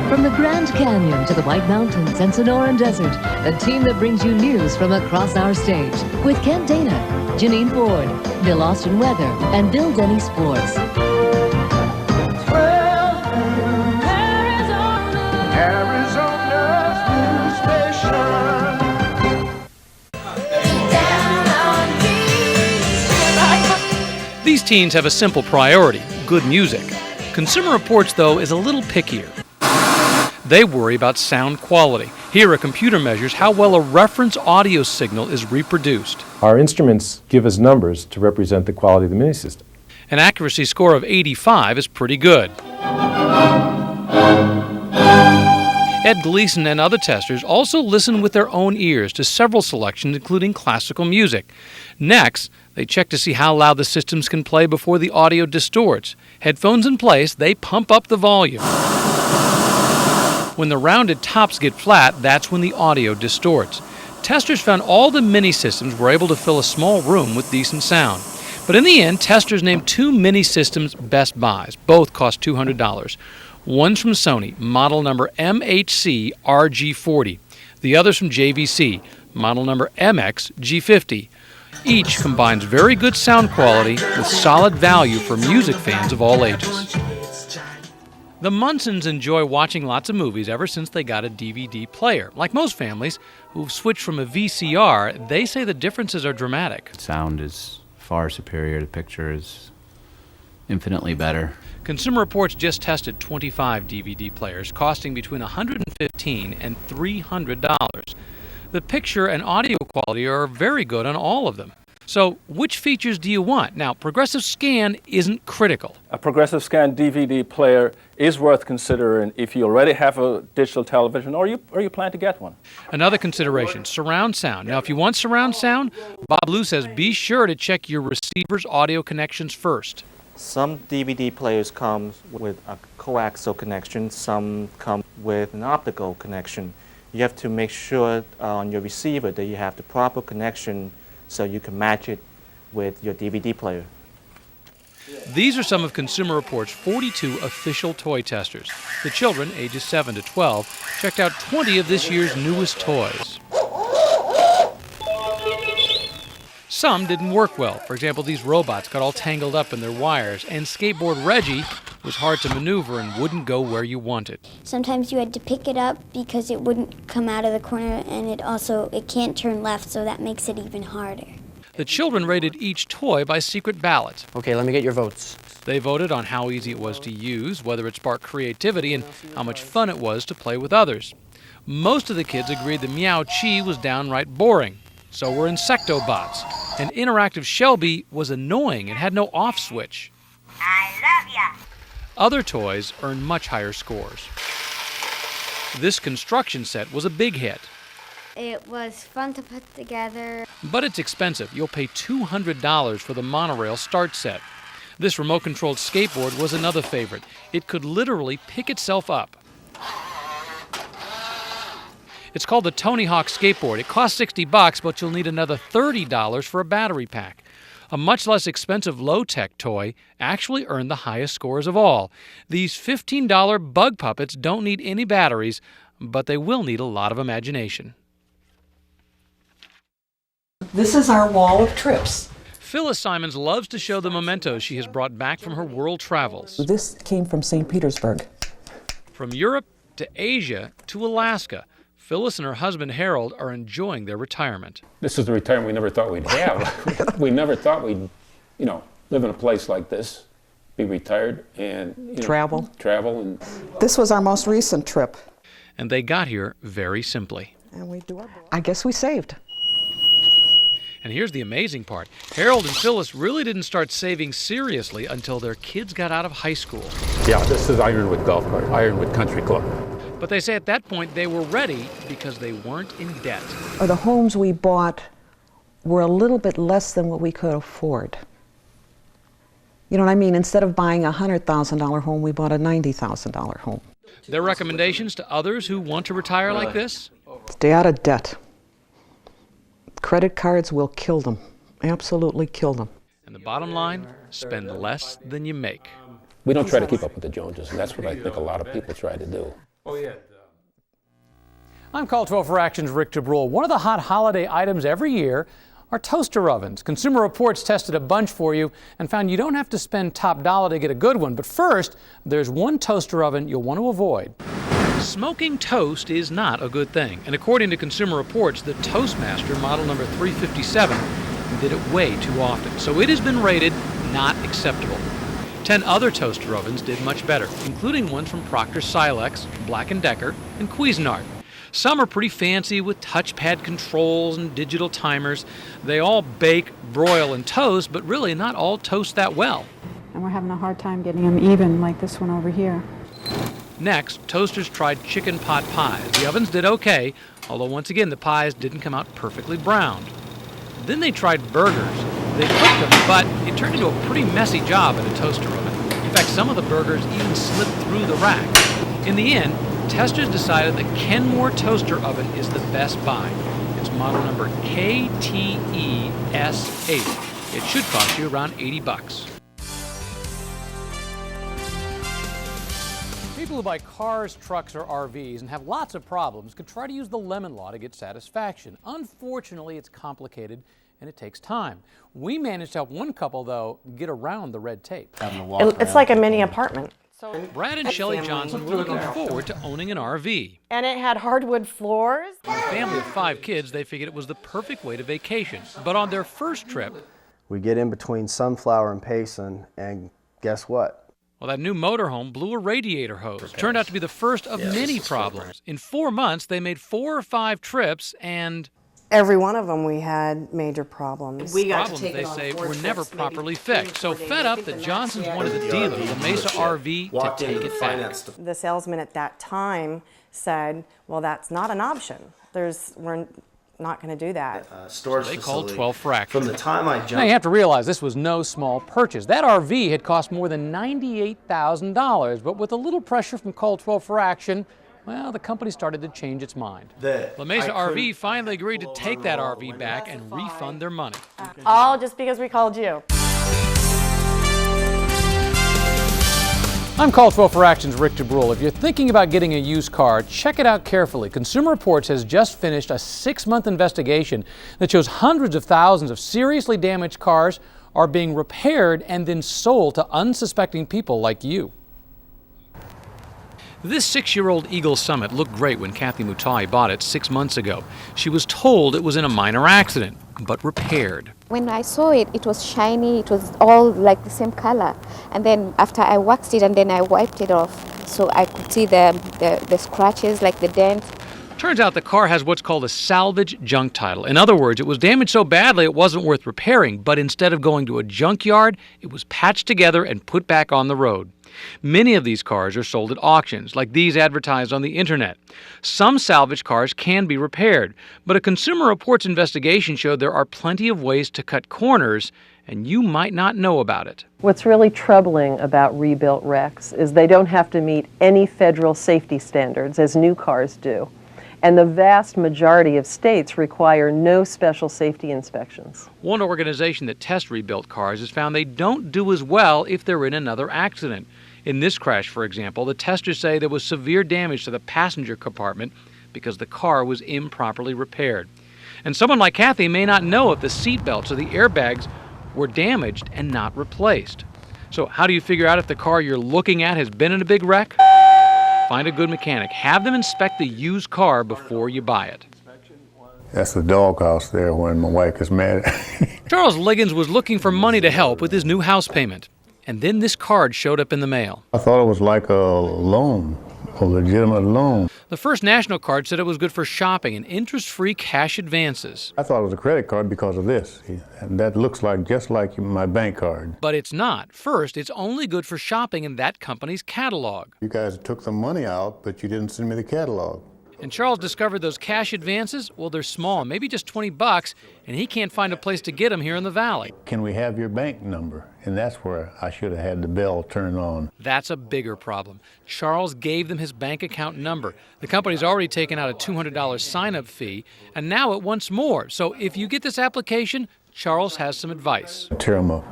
From the Grand Canyon to the White Mountains and Sonoran Desert, a team that brings you news from across our state. With Kent Dana, Janine Ford, Bill Austin Weather, and Bill Denny Sports. Arizona's news station. These teens have a simple priority: good music. Consumer Reports, though, is a little pickier. They worry about sound quality. Here, a computer measures how well a reference audio signal is reproduced. Our instruments give us numbers to represent the quality of the mini system. An accuracy score of 85 is pretty good. Ed Gleason and other testers also listen with their own ears to several selections, including classical music. Next, they check to see how loud the systems can play before the audio distorts. Headphones in place, they pump up the volume. When the rounded tops get flat, that's when the audio distorts. Testers found all the mini systems were able to fill a small room with decent sound. But in the end, testers named two mini systems best buys. Both cost $200. One's from Sony, model number MHC RG40. The other's from JVC, model number MX G50. Each combines very good sound quality with solid value for music fans of all ages. The Munsons enjoy watching lots of movies ever since they got a DVD player. Like most families who've switched from a VCR, they say the differences are dramatic. Sound is far superior. The picture is infinitely better. Consumer Reports just tested 25 DVD players, costing between $115 and $300. The picture and audio quality are very good on all of them. So, which features do you want? Now, Progressive Scan isn't critical. A Progressive Scan DVD player is worth considering if you already have a digital television or you plan to get one. Another consideration, surround sound. Now, if you want surround sound, Bob Lou says be sure to check your receiver's audio connections first. Some DVD players come with a coaxial connection, some come with an optical connection. You have to make sure on your receiver that you have the proper connection so you can match it with your DVD player. These are some of Consumer Reports' 42 official toy testers. The children, ages 7 to 12, checked out 20 of this year's newest toys. Some didn't work well. For example, these robots got all tangled up in their wires, and skateboard Reggie was hard to maneuver and wouldn't go where you wanted. Sometimes you had to pick it up because it wouldn't come out of the corner, and it can't turn left, so that makes it even harder. The children rated each toy by secret ballot. Okay, let me get your votes. They voted on how easy it was to use, whether it sparked creativity, and how much fun it was to play with others. Most of the kids agreed that Meow Chi was downright boring. So were Insectobots. And Interactive Shelby was annoying and had no off switch. I love ya! Other toys earned much higher scores. This construction set was a big hit. It was fun to put together. But it's expensive. You'll pay $200 for the monorail start set. This remote-controlled skateboard was another favorite. It could literally pick itself up. It's called the Tony Hawk skateboard. It costs $60, but you'll need another $30 for a battery pack. A much less expensive low-tech toy actually earned the highest scores of all. These $15 bug puppets don't need any batteries, but they will need a lot of imagination. This is our wall of trips. Phyllis Simons loves to show the mementos she has brought back from her world travels. This came from St. Petersburg. From Europe to Asia to Alaska, Phyllis and her husband Harold are enjoying their retirement. This is the retirement we never thought we'd have. We never thought we'd, live in a place like this, be retired, and travel. And this was our most recent trip. And they got here very simply. And I guess we saved. And here's the amazing part. Harold and Phyllis really didn't start saving seriously until their kids got out of high school. Yeah, this is Ironwood Golf Cart, Ironwood Country Club. But they say at that point they were ready because they weren't in debt. The homes we bought were a little bit less than what we could afford. You know what I mean? Instead of buying a $100,000 home, we bought a $90,000 home. Their recommendations to others who want to retire like this? Stay out of debt. Credit cards will kill them. Absolutely kill them. And the bottom line, spend less than you make. We don't try to keep up with the Joneses, and that's what I think a lot of people try to do. Oh, yeah. I'm Call 12 for Action's Rick DeBrule. One of the hot holiday items every year are toaster ovens. Consumer Reports tested a bunch for you and found you don't have to spend top dollar to get a good one. But first, there's one toaster oven you'll want to avoid. Smoking toast is not a good thing. And according to Consumer Reports, the Toastmaster model number 357 did it way too often. So it has been rated not acceptable. 10 other toaster ovens did much better, including ones from Procter Silex, Black & Decker, and Cuisinart. Some are pretty fancy with touchpad controls and digital timers. They all bake, broil, and toast, but really not all toast that well. And we're having a hard time getting them even, like this one over here. Next, toasters tried chicken pot pies. The ovens did okay, although once again the pies didn't come out perfectly browned. Then they tried burgers. They cooked them, but it turned into a pretty messy job in a toaster oven. In fact, some of the burgers even slipped through the rack. In the end, testers decided the Kenmore toaster oven is the best buy. It's model number KTES8. It should cost you around $80. People who buy cars, trucks, or RVs and have lots of problems could try to use the lemon law to get satisfaction. Unfortunately, it's complicated and it takes time. We managed to help one couple, though, get around the red tape. It's like a mini apartment. So Brad and Shelley Johnson were looking forward to owning an RV. And it had hardwood floors. With a family of 5 kids, they figured it was the perfect way to vacation. But on their first trip, we get in between Sunflower and Payson, and guess what? Well, that new motorhome blew a radiator hose. Turned out to be the first of many problems. In 4 months, they made 4 or 5 trips, and every one of them we had major problems. We got problems, they say, were never properly fixed. So fed up, the Johnsons wanted the dealer, the Mesa RV, to take it back. The salesman at that time said, well, that's not an option. We're not going to do that. So they called 12 for Action. From the time I jumped... Now you have to realize this was no small purchase. That RV had cost more than $98,000, but with a little pressure from Call 12 for Action, well, the company started to change its mind. La Mesa RV finally agreed to take that RV back and refund their money. All just because we called you. I'm Call 12 for Action's Rick DeBrule. If you're thinking about getting a used car, check it out carefully. Consumer Reports has just finished a 6-month investigation that shows hundreds of thousands of seriously damaged cars are being repaired and then sold to unsuspecting people like you. This 6-year-old Eagle Summit looked great when Kathy Mutai bought it 6 months ago. She was told it was in a minor accident, but repaired. When I saw it, it was shiny, it was all like the same color. And then after I waxed it and then I wiped it off, so I could see the scratches, like the dents. Turns out the car has what's called a salvage junk title. In other words, it was damaged so badly it wasn't worth repairing, but instead of going to a junkyard, it was patched together and put back on the road. Many of these cars are sold at auctions, like these advertised on the internet. Some salvage cars can be repaired, but a Consumer Reports investigation showed there are plenty of ways to cut corners, and you might not know about it. What's really troubling about rebuilt wrecks is they don't have to meet any federal safety standards as new cars do. And the vast majority of states require no special safety inspections. One organization that tests rebuilt cars has found they don't do as well if they're in another accident. In this crash, for example, the testers say there was severe damage to the passenger compartment because the car was improperly repaired. And someone like Kathy may not know if the seat belts or the airbags were damaged and not replaced. So how do you figure out if the car you're looking at has been in a big wreck? Find a good mechanic. Have them inspect the used car before you buy it. That's the doghouse there when my wife is mad. Charles Liggins was looking for money to help with his new house payment. And then this card showed up in the mail. I thought it was like a loan, a legitimate loan. The First National card said it was good for shopping and interest-free cash advances. I thought it was a credit card because of this. And that looks like just like my bank card. But it's not. First, it's only good for shopping in that company's catalog. You guys took the money out, but you didn't send me the catalog. And Charles discovered those cash advances, well, they're small, maybe just $20, and he can't find a place to get them here in the Valley. Can we have your bank number? And that's where I should have had the bell turned on. That's a bigger problem. Charles gave them his bank account number. The company's already taken out a $200 sign-up fee, and now it wants more. So if you get this application, Charles has some advice. Tear them up.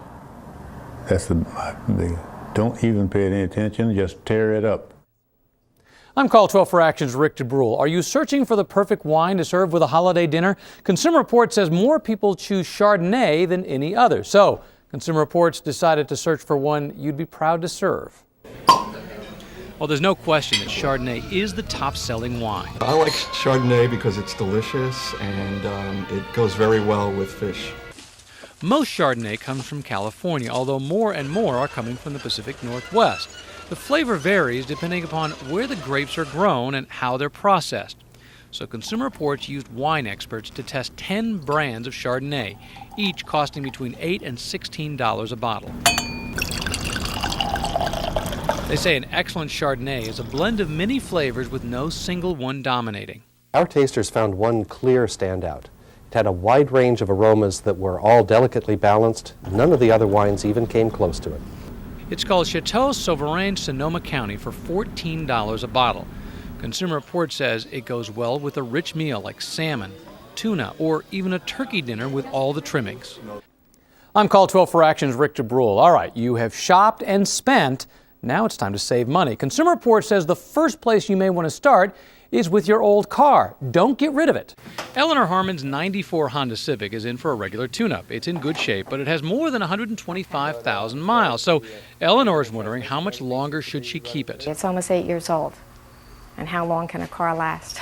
That's the don't even pay any attention, just tear it up. I'm Call 12 for Action's Rick DeBrule. Are you searching for the perfect wine to serve with a holiday dinner? Consumer Reports says more people choose Chardonnay than any other. So, Consumer Reports decided to search for one you'd be proud to serve. Well, there's no question that Chardonnay is the top-selling wine. I like Chardonnay because it's delicious and it goes very well with fish. Most Chardonnay comes from California, although more and more are coming from the Pacific Northwest. The flavor varies depending upon where the grapes are grown and how they're processed. So Consumer Reports used wine experts to test 10 brands of Chardonnay, each costing between $8 and $16 a bottle. They say an excellent Chardonnay is a blend of many flavors with no single one dominating. Our tasters found one clear standout. It had a wide range of aromas that were all delicately balanced. None of the other wines even came close to it. It's called Chateau Souverain Sonoma County for $14 a bottle. Consumer Reports says it goes well with a rich meal like salmon, tuna, or even a turkey dinner with all the trimmings. I'm Call 12 for Action's Rick DeBrule. All right, you have shopped and spent. Now it's time to save money. Consumer Reports says the first place you may want to start is with your old car. Don't get rid of it. Eleanor Harmon's '94 Honda Civic is in for a regular tune-up. It's in good shape, but it has more than 125,000 miles. So Eleanor is wondering how much longer should she keep it. It's almost 8 years old. And how long can a car last?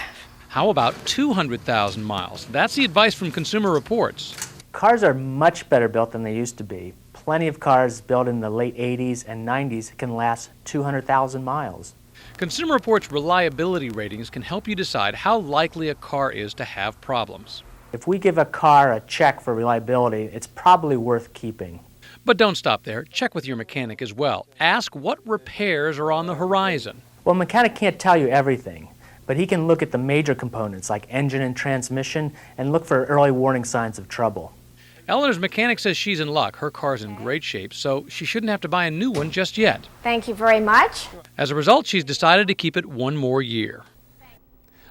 How about 200,000 miles? That's the advice from Consumer Reports. Cars are much better built than they used to be. Plenty of cars built in the late 80s and 90s can last 200,000 miles. Consumer Reports reliability ratings can help you decide how likely a car is to have problems. If we give a car a check for reliability, it's probably worth keeping. But don't stop there. Check with your mechanic as well. Ask what repairs are on the horizon. Well, a mechanic can't tell you everything, but he can look at the major components like engine and transmission and look for early warning signs of trouble. Eleanor's mechanic says she's in luck. Her car's in great shape, so she shouldn't have to buy a new one just yet. Thank you very much. As a result, she's decided to keep it one more year.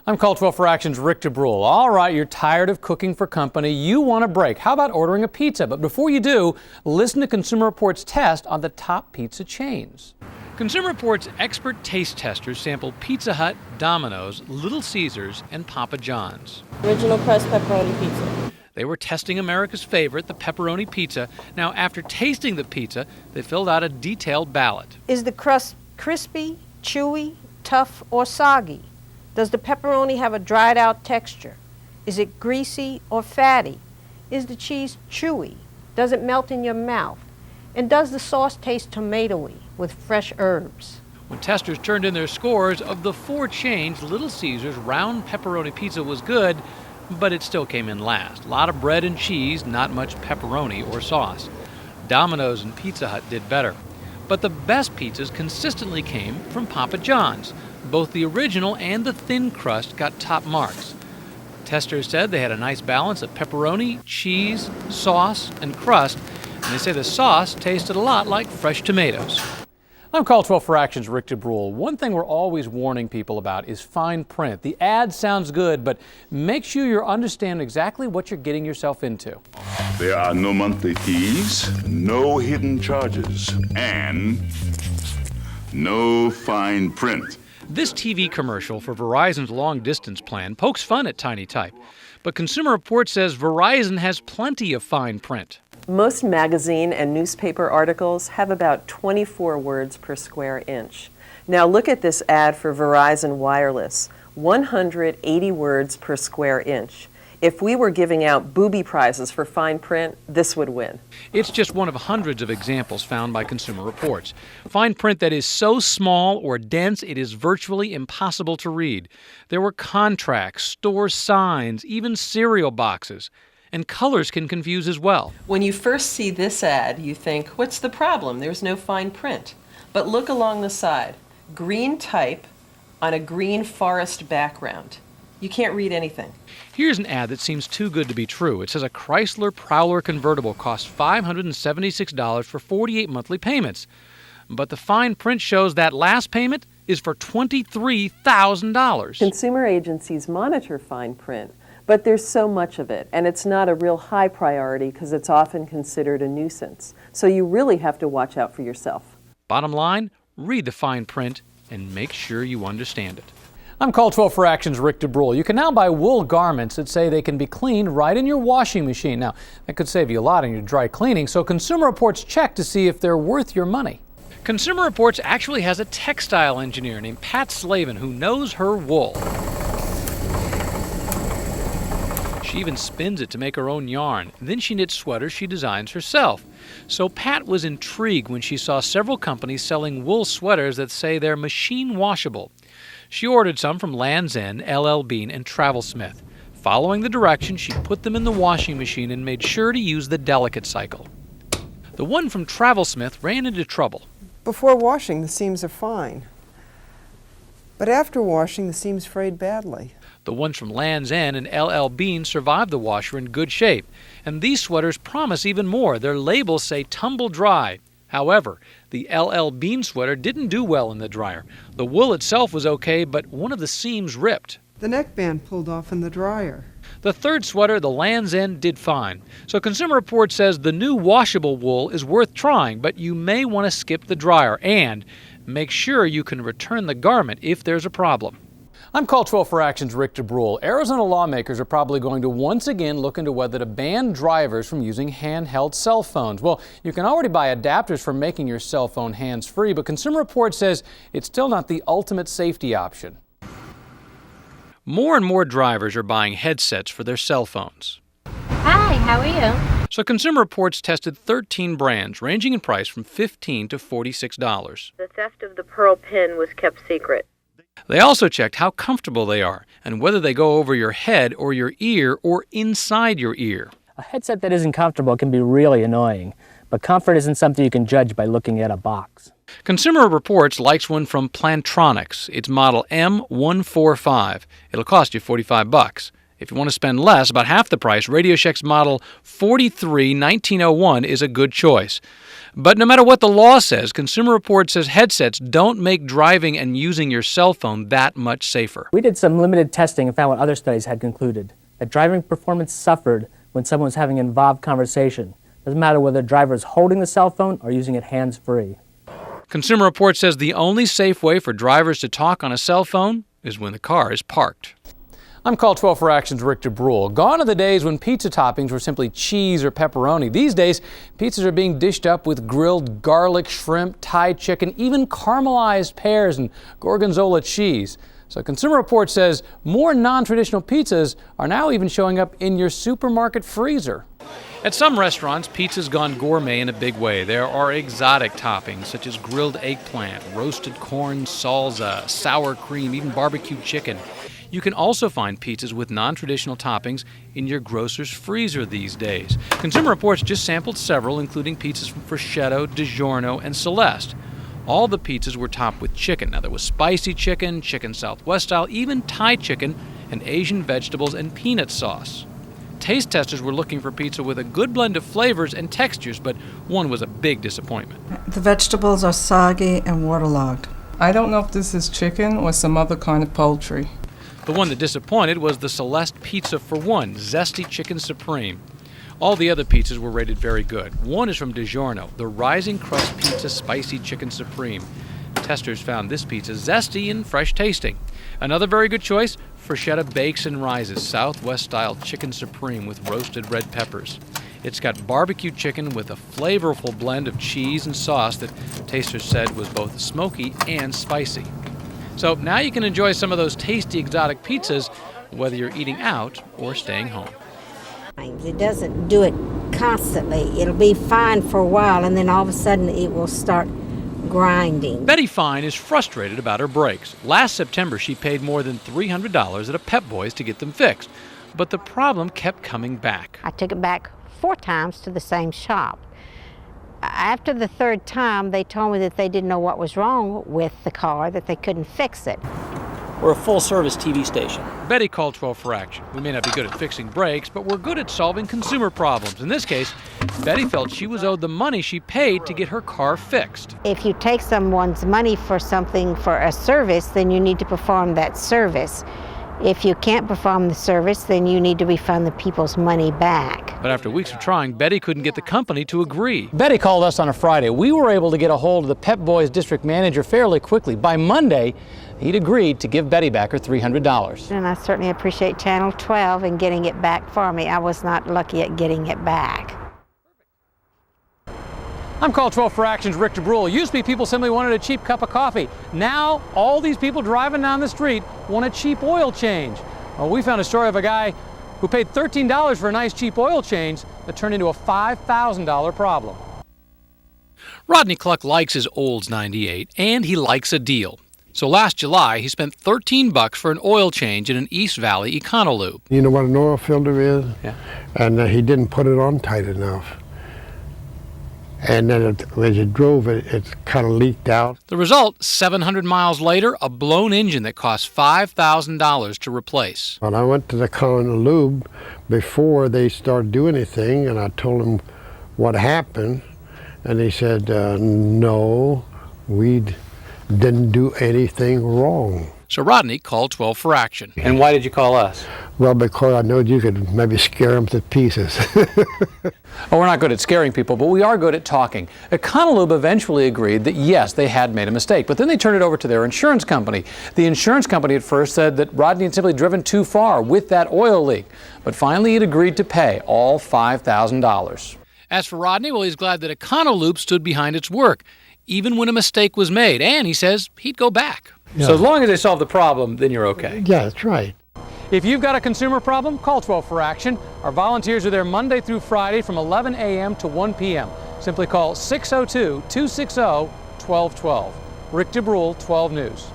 I'm Call 12 for Action's Rick DeBrule. All right, you're tired of cooking for company. You want a break. How about ordering a pizza? But before you do, listen to Consumer Reports' test on the top pizza chains. Consumer Reports' expert taste testers sampled Pizza Hut, Domino's, Little Caesars, and Papa John's. Original crust pepperoni pizza. They were testing America's favorite, the pepperoni pizza. Now, after tasting the pizza, they filled out a detailed ballot. Is the crust crispy, chewy, tough, or soggy? Does the pepperoni have a dried out texture? Is it greasy or fatty? Is the cheese chewy? Does it melt in your mouth? And does the sauce taste tomatoey with fresh herbs? When testers turned in their scores, of the 4 chains, Little Caesars round pepperoni pizza was good, but it still came in last. A lot of bread and cheese, not much pepperoni or sauce. Domino's and Pizza Hut did better. But the best pizzas consistently came from Papa John's. Both the original and the thin crust got top marks. Testers said they had a nice balance of pepperoni, cheese, sauce, and crust, and they say the sauce tasted a lot like fresh tomatoes. I'm Call 12 for Action's Rick DeBrule. One thing we're always warning people about is fine print. The ad sounds good, but make sure you understand exactly what you're getting yourself into. There are no monthly fees, no hidden charges, and no fine print. This TV commercial for Verizon's long-distance plan pokes fun at tiny type. But Consumer Reports says Verizon has plenty of fine print. Most magazine and newspaper articles have about 24 words per square inch. Now look at this ad for Verizon Wireless, 180 words per square inch. If we were giving out booby prizes for fine print, this would win. It's just one of hundreds of examples found by Consumer Reports. Fine print that is so small or dense it is virtually impossible to read. There were contracts, store signs, even cereal boxes. And colors can confuse as well. When you first see this ad, you think, what's the problem? There's no fine print. But look along the side. Green type on a green forest background. You can't read anything. Here's an ad that seems too good to be true. It says a Chrysler Prowler convertible costs $576 for 48 monthly payments. But the fine print shows that last payment is for $23,000. Consumer agencies monitor fine print. But there's so much of it, and it's not a real high priority because it's often considered a nuisance. So you really have to watch out for yourself. Bottom line, read the fine print and make sure you understand it. I'm Call 12 for Action's Rick DeBrule. You can now buy wool garments that say they can be cleaned right in your washing machine. Now, that could save you a lot in your dry cleaning, so Consumer Reports check to see if they're worth your money. Consumer Reports actually has a textile engineer named Pat Slavin who knows her wool. She even spins it to make her own yarn. Then she knits sweaters she designs herself. So Pat was intrigued when she saw several companies selling wool sweaters that say they're machine washable. She ordered some from Land's End, LL Bean, and Travelsmith. Following the directions, she put them in the washing machine and made sure to use the delicate cycle. The one from Travelsmith ran into trouble. Before washing, the seams are fine. But after washing, the seams frayed badly. The ones from Land's End and LL Bean survived the washer in good shape. And these sweaters promise even more. Their labels say tumble dry. However, the LL Bean sweater didn't do well in the dryer. The wool itself was okay, but one of the seams ripped. The neckband pulled off in the dryer. The third sweater, the Land's End, did fine. So Consumer Reports says the new washable wool is worth trying, but you may want to skip the dryer and make sure you can return the garment if there's a problem. I'm Call 12 for Action's Rick DeBrule. Arizona lawmakers are probably going to once again look into whether to ban drivers from using handheld cell phones. Well, you can already buy adapters for making your cell phone hands-free, but Consumer Reports says it's still not the ultimate safety option. More and more drivers are buying headsets for their cell phones. Hi, how are you? So Consumer Reports tested 13 brands, ranging in price from $15 to $46. The theft of the pearl pin was kept secret. They also checked how comfortable they are and whether they go over your head or your ear or inside your ear. A headset that isn't comfortable can be really annoying, but comfort isn't something you can judge by looking at a box. Consumer Reports likes one from Plantronics. It's model M145. It'll cost you $45. If you want to spend less, about half the price, Radio Shack's model 43-1901 is a good choice. But no matter what the law says, Consumer Reports says headsets don't make driving and using your cell phone that much safer. We did some limited testing and found what other studies had concluded, that driving performance suffered when someone was having an involved conversation. Doesn't matter whether the driver is holding the cell phone or using it hands-free. Consumer Reports says the only safe way for drivers to talk on a cell phone is when the car is parked. I'm Call 12 for Action's Rick DeBrule. Gone are the days when pizza toppings were simply cheese or pepperoni. These days, pizzas are being dished up with grilled garlic, shrimp, Thai chicken, even caramelized pears and gorgonzola cheese. So Consumer Reports says more non-traditional pizzas are now even showing up in your supermarket freezer. At some restaurants, pizza's gone gourmet in a big way. There are exotic toppings such as grilled eggplant, roasted corn salsa, sour cream, even barbecue chicken. You can also find pizzas with non-traditional toppings in your grocer's freezer these days. Consumer Reports just sampled several, including pizzas from Freschetto, DiGiorno, and Celeste. All the pizzas were topped with chicken. Now, there was spicy chicken, chicken Southwest style, even Thai chicken, and Asian vegetables and peanut sauce. Taste testers were looking for pizza with a good blend of flavors and textures, but one was a big disappointment. The vegetables are soggy and waterlogged. I don't know if this is chicken or some other kind of poultry. The one that disappointed was the Celeste Pizza for One, Zesty Chicken Supreme. All the other pizzas were rated very good. One is from DiGiorno, the Rising Crust Pizza Spicy Chicken Supreme. Testers found this pizza zesty and fresh tasting. Another very good choice, Freschetta Bakes and Rises Southwest-style Chicken Supreme with roasted red peppers. It's got barbecue chicken with a flavorful blend of cheese and sauce that tasters said was both smoky and spicy. So now you can enjoy some of those tasty exotic pizzas, whether you're eating out or staying home. It doesn't do it constantly. It'll be fine for a while, and then all of a sudden it will start grinding. Betty Fine is frustrated about her brakes. Last September, she paid more than $300 at a Pep Boys to get them fixed. But the problem kept coming back. I took it back 4 times to the same shop. After the 3rd time, they told me that they didn't know what was wrong with the car, that they couldn't fix it. We're a full-service TV station. Betty called 12 for Action. We may not be good at fixing brakes, but we're good at solving consumer problems. In this case, Betty felt she was owed the money she paid to get her car fixed. If you take someone's money for something, for a service, then you need to perform that service. If you can't perform the service, then you need to refund the people's money back. But after weeks of trying, Betty couldn't get the company to agree. Betty called us on a Friday. We were able to get a hold of the Pep Boys district manager fairly quickly. By Monday, he'd agreed to give Betty back her $300. And I certainly appreciate Channel 12 and getting it back for me. I was not lucky at getting it back. I'm Call 12 for Action's Rick DeBrule. Used to be people simply wanted a cheap cup of coffee. Now, all these people driving down the street want a cheap oil change. Well, we found a story of a guy who paid $13 for a nice cheap oil change that turned into a $5,000 problem. Rodney Cluck likes his Olds 98, and he likes a deal. So last July, he spent $13 for an oil change in an East Valley Econoloube. You know what an oil filter is? Yeah. And he didn't put it on tight enough. And then as you drove it, it kind of leaked out. The result, 700 miles later, a blown engine that cost $5,000 to replace. When I went to the Econoloube before they started doing anything, and I told them what happened, and they said, no, we didn't do anything wrong. So Rodney called 12 for Action. And why did you call us? Well, because I know you could maybe scare them to pieces. Oh, we're not good at scaring people, but we are good at talking. Econoloube eventually agreed that yes, they had made a mistake, but then they turned it over to their insurance company. The insurance company at first said that Rodney had simply driven too far with that oil leak, but finally it agreed to pay all $5,000. As for Rodney, well, he's glad that Econoloube stood behind its work, even when a mistake was made, and he says he'd go back. Yeah. So as long as they solve the problem, then you're okay. Yeah, that's right. If you've got a consumer problem, call 12 for Action. Our volunteers are there Monday through Friday from 11 a.m. to 1 p.m. Simply call 602-260-1212. Rick DeBrule, 12 News.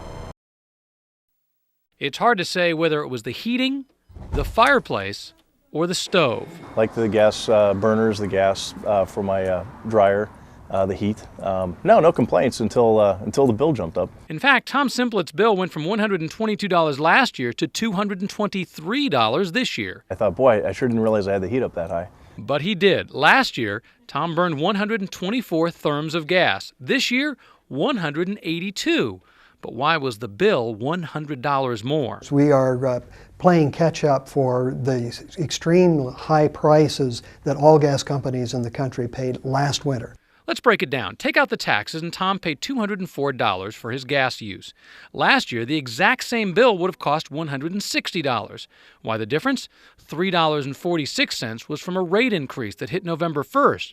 It's hard to say whether it was the heating, the fireplace, or the stove. Like the gas burners, the gas for my dryer. The heat. No complaints until the bill jumped up. In fact, Tom Simplett's bill went from $122 last year to $223 this year. I thought, boy, I sure didn't realize I had the heat up that high. But he did. Last year, Tom burned 124 therms of gas. This year, 182. But why was the bill $100 more? We are playing catch up for the extreme high prices that all gas companies in the country paid last winter. Let's break it down. Take out the taxes, and Tom paid $204 for his gas use. Last year, the exact same bill would have cost $160. Why the difference? $3.46 was from a rate increase that hit November 1st.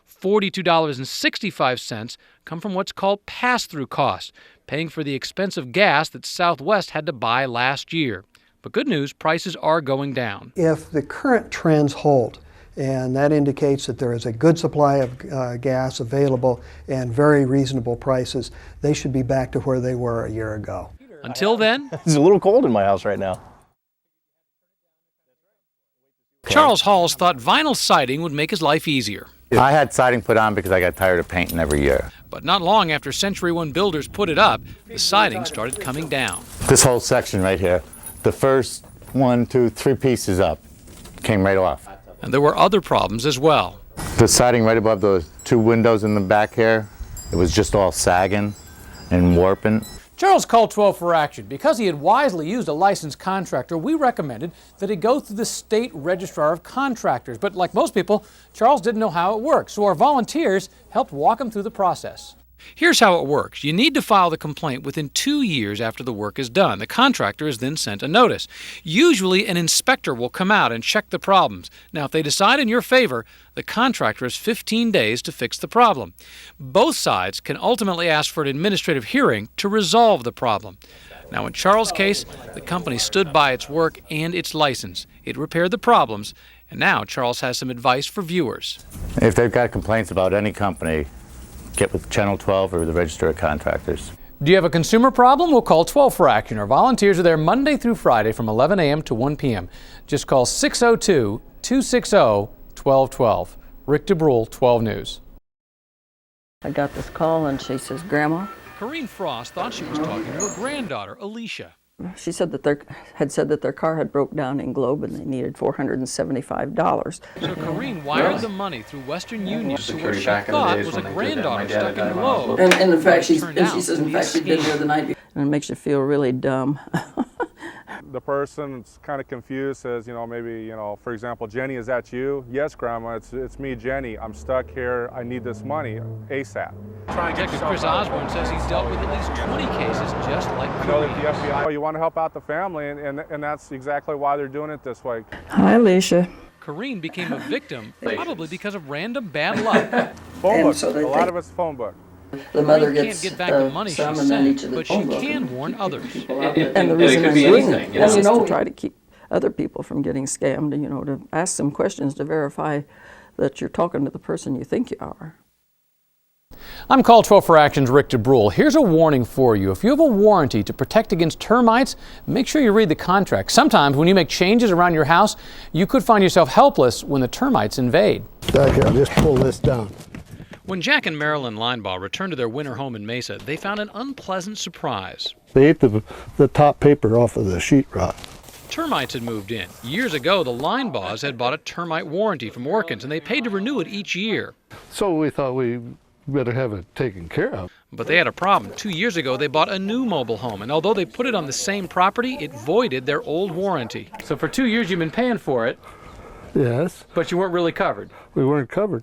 $42.65 come from what's called pass-through costs, paying for the expensive gas that Southwest had to buy last year. But good news, prices are going down. If the current trends hold, and that indicates that there is a good supply of gas available and very reasonable prices, they should be back to where they were a year ago. Until then, it's a little cold in my house right now. Charles Halls thought vinyl siding would make his life easier. I had siding put on because I got tired of painting every year. But not long after Century One builders put it up, the siding started coming down. This whole section right here, the first 1, 2, 3 pieces up came right off. And there were other problems as well. The siding right above those 2 windows in the back here, it was just all sagging and warping. Charles called 12 for Action. Because he had wisely used a licensed contractor, we recommended that he go through the state registrar of contractors. But like most people, Charles didn't know how it worked, so our volunteers helped walk him through the process. Here's how it works. You need to file the complaint within 2 years after the work is done. The contractor is then sent a notice. Usually an inspector will come out and check the problems. Now, if they decide in your favor, the contractor has 15 days to fix the problem. Both sides can ultimately ask for an administrative hearing to resolve the problem. Now, in Charles' case, the company stood by its work and its license. It repaired the problems, and now Charles has some advice for viewers. If they've got complaints about any company, get with Channel 12 or the Register of Contractors. Do you have a consumer problem? We'll call 12 for Action. Our volunteers are there Monday through Friday from 11 a.m. to 1 p.m. Just call 602-260-1212. Rick DeBrule, 12 News. I got this call and she says, Grandma. Corrine Frost thought she was talking to her granddaughter, Alicia. She said that their car had broke down in Globe and they needed $475. So Corrine wired the money through Western Union to what she thought was a granddaughter stuck in Globe. And in fact, she says, in fact, she'd been there the night before. And it makes you feel really dumb. the person's kind of confused, says, you know, maybe, you know, for example, Jenny, is that you? Yes, Grandma, it's me, Jenny. I'm stuck here. I need this money ASAP. Detective Chris Osborne says he's dealt with at least 20 cases just like I know that the FBI, you want to help out the family, and that's exactly why they're doing it this way. Hi, Alicia. Kareen became a victim probably because of random bad luck. Phone book. A lot of it's phone book. The mother Kareen gets can't get back the money she some and then each sent, of the but she phone book can warn others. And the reason I'm doing it is to try to keep other people from getting scammed, and, you know, to ask some questions to verify that you're talking to the person you think you are. I'm Call 12 for Action's Rick DeBrule. Here's a warning for you. If you have a warranty to protect against termites, make sure you read the contract. Sometimes when you make changes around your house, you could find yourself helpless when the termites invade. Okay, I'll just pull this down. When Jack and Marilyn Linebaugh returned to their winter home in Mesa, they found an unpleasant surprise. They ate the top paper off of the sheetrock. Termites had moved in. Years ago, the Linebaughs had bought a termite warranty from Orkins, and they paid to renew it each year. So we thought we better have it taken care of. But they had a problem. 2 years ago, they bought a new mobile home, and although they put it on the same property, it voided their old warranty. So for 2 years you've been paying for it. Yes. But you weren't really covered. We weren't covered.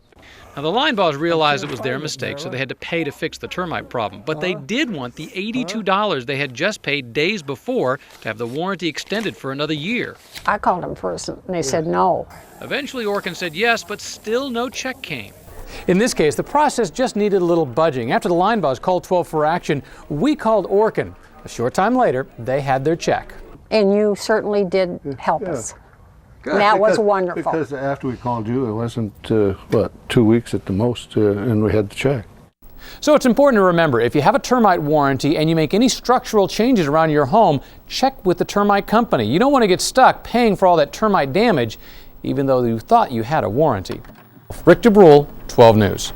Now, the Linebaughs realized it was their mistake, so they had to pay to fix the termite problem. But they did want the $82 they had just paid days before to have the warranty extended for another year. I called them first, and they said no. Eventually, Orkin said yes, but still no check came. In this case, the process just needed a little budging. After the Linebaughs called 12 for Action, we called Orkin. A short time later, they had their check. And you certainly did help us. Good. And that was wonderful. Because after we called you, it wasn't, 2 weeks at the most, and we had the check. So it's important to remember, if you have a termite warranty and you make any structural changes around your home, check with the termite company. You don't want to get stuck paying for all that termite damage, even though you thought you had a warranty. Rick DeBrule, 12 News.